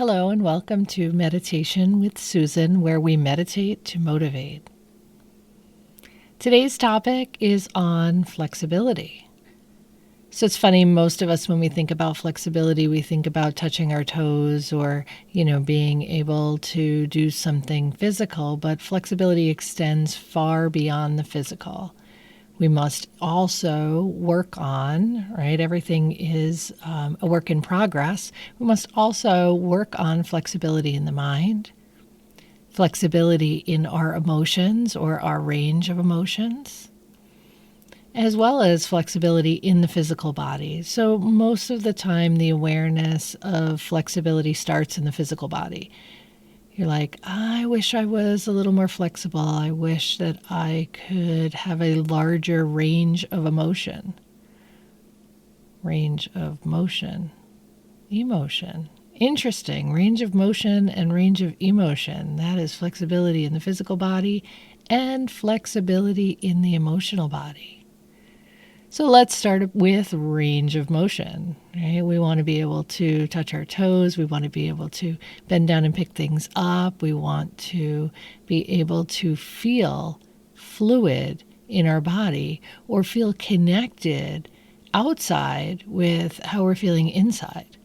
Hello, and welcome to Meditation with Susan, where we meditate to motivate. Today's topic is on flexibility. So it's funny, most of us, when we think about flexibility, we think about touching our toes or, being able to do something physical, but flexibility extends far beyond the physical. We must also work on, right? Everything is a work in progress. We must also work on flexibility in the mind, flexibility in our emotions or our range of emotions, as well as flexibility in the physical body. So most of the time, the awareness of flexibility starts in the physical body. You're like, I wish I was a little more flexible. I wish that I could have a larger range of emotion. Range of motion. Emotion. Interesting. Range of motion and range of emotion. That is flexibility in the physical body and flexibility in the emotional body. So let's start with range of motion. Right? We want to be able to touch our toes. We want to be able to bend down and pick things up. We want to be able to feel fluid in our body or feel connected outside with how we're feeling inside.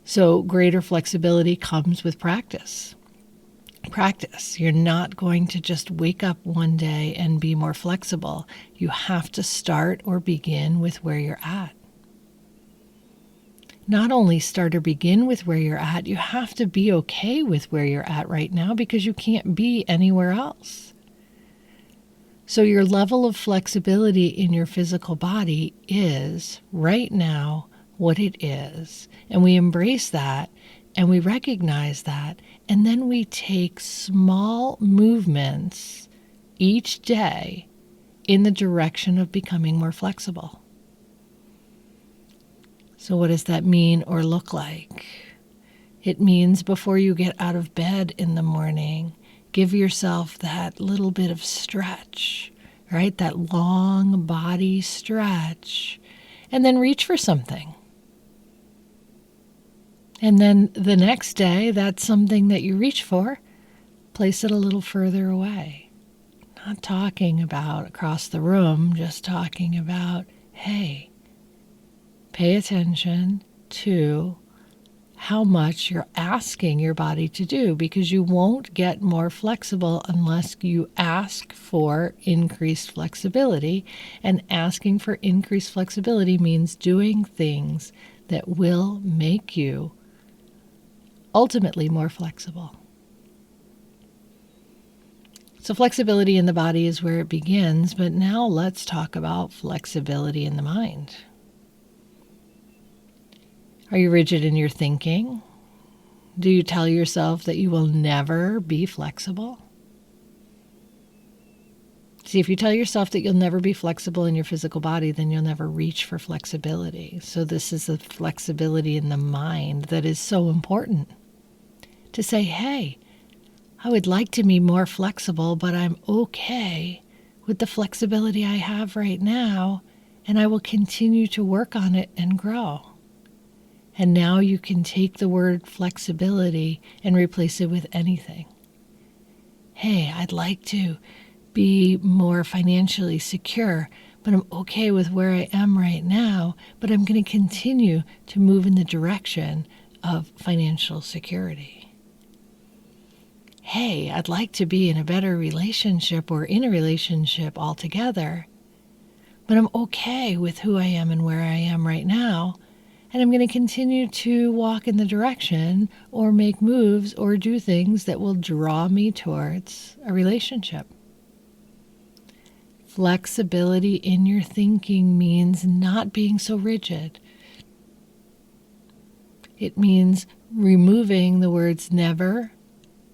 So greater flexibility comes with practice. You're not going to just wake up one day and be more flexible. You have to start or begin with where you're at. Not only start or begin with where you're at, you have to be okay with where you're at right now because you can't be anywhere else. So your level of flexibility in your physical body is right now what it is. And we embrace that and we recognize that. And then we take small movements each day in the direction of becoming more flexible. So what does that mean or look like? It means before you get out of bed in the morning, give yourself that little bit of stretch, right? That long body stretch. And then reach for something. And then the next day, that's something that you reach for, place it a little further away. Not talking about across the room, just talking about, hey, pay attention to how much you're asking your body to do, because you won't get more flexible unless you ask for increased flexibility. And asking for increased flexibility means doing things that will make you ultimately more flexible. So flexibility in the body is where it begins, but now let's talk about flexibility in the mind. Are you rigid in your thinking? Do you tell yourself that you will never be flexible? See, if you tell yourself that you'll never be flexible in your physical body, then you'll never reach for flexibility. So this is the flexibility in the mind that is so important. To say, hey, I would like to be more flexible, but I'm okay with the flexibility I have right now, and I will continue to work on it and grow. And now you can take the word flexibility and replace it with anything. Hey, I'd like to be more financially secure, but I'm okay with where I am right now, but I'm going to continue to move in the direction of financial security. Hey, I'd like to be in a better relationship or in a relationship altogether, but I'm okay with who I am and where I am right now, and I'm going to continue to walk in the direction or make moves or do things that will draw me towards a relationship. Flexibility in your thinking means not being so rigid. It means removing the words never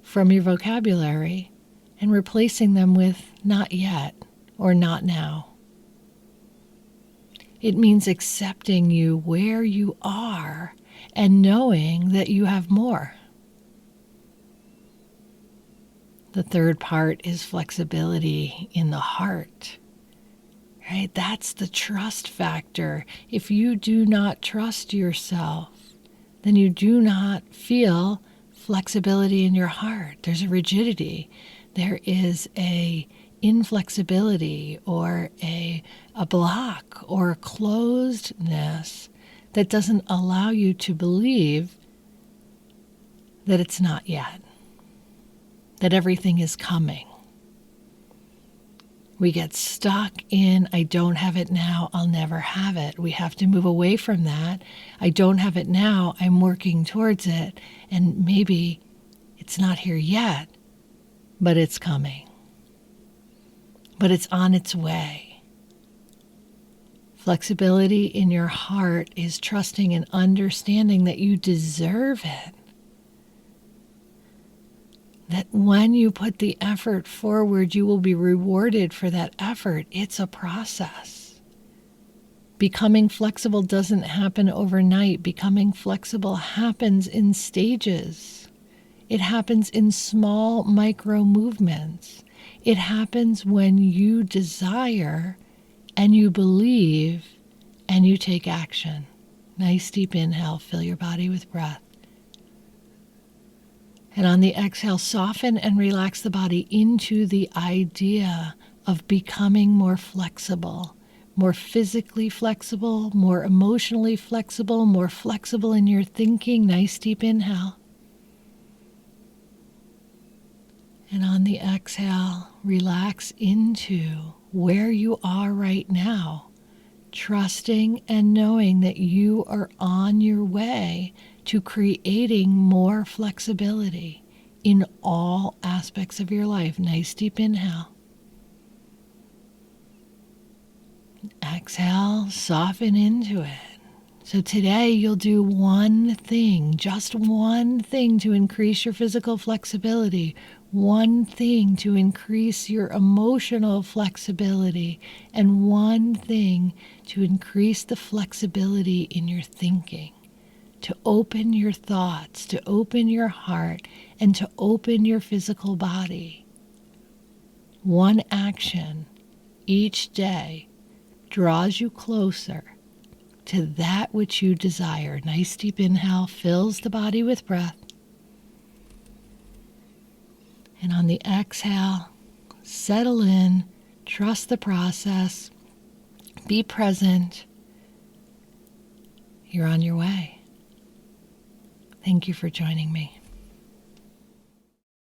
from your vocabulary and replacing them with not yet or not now. It means accepting you where you are and knowing that you have more. The third part is flexibility in the heart, right? That's the trust factor. If you do not trust yourself, then you do not feel flexibility in your heart. There's a rigidity. There is a inflexibility or a block or a closedness that doesn't allow you to believe that it's not yet, that everything is coming. We get stuck in, I don't have it now, I'll never have it. We have to move away from that. I don't have it now, I'm working towards it, and maybe it's not here yet, but it's coming. But it's on its way. Flexibility in your heart is trusting and understanding that you deserve it. That when you put the effort forward, you will be rewarded for that effort. It's a process. Becoming flexible doesn't happen overnight. Becoming flexible happens in stages. It happens in small micro movements. It happens when you desire and you believe and you take action. Nice deep inhale, fill your body with breath. And on the exhale, soften and relax the body into the idea of becoming more flexible, more physically flexible, more emotionally flexible, more flexible in your thinking. Nice deep inhale. And on the exhale, relax into where you are right now, trusting and knowing that you are on your way to creating more flexibility in all aspects of your life. Nice deep inhale. Exhale, soften into it. So today you'll do one thing, just one thing to increase your physical flexibility, one thing to increase your emotional flexibility, and one thing to increase the flexibility in your thinking. To open your thoughts, to open your heart, and to open your physical body. One action each day draws you closer to that which you desire. Nice deep inhale fills the body with breath. And on the exhale, settle in, trust the process, be present. You're on your way. Thank you for joining me.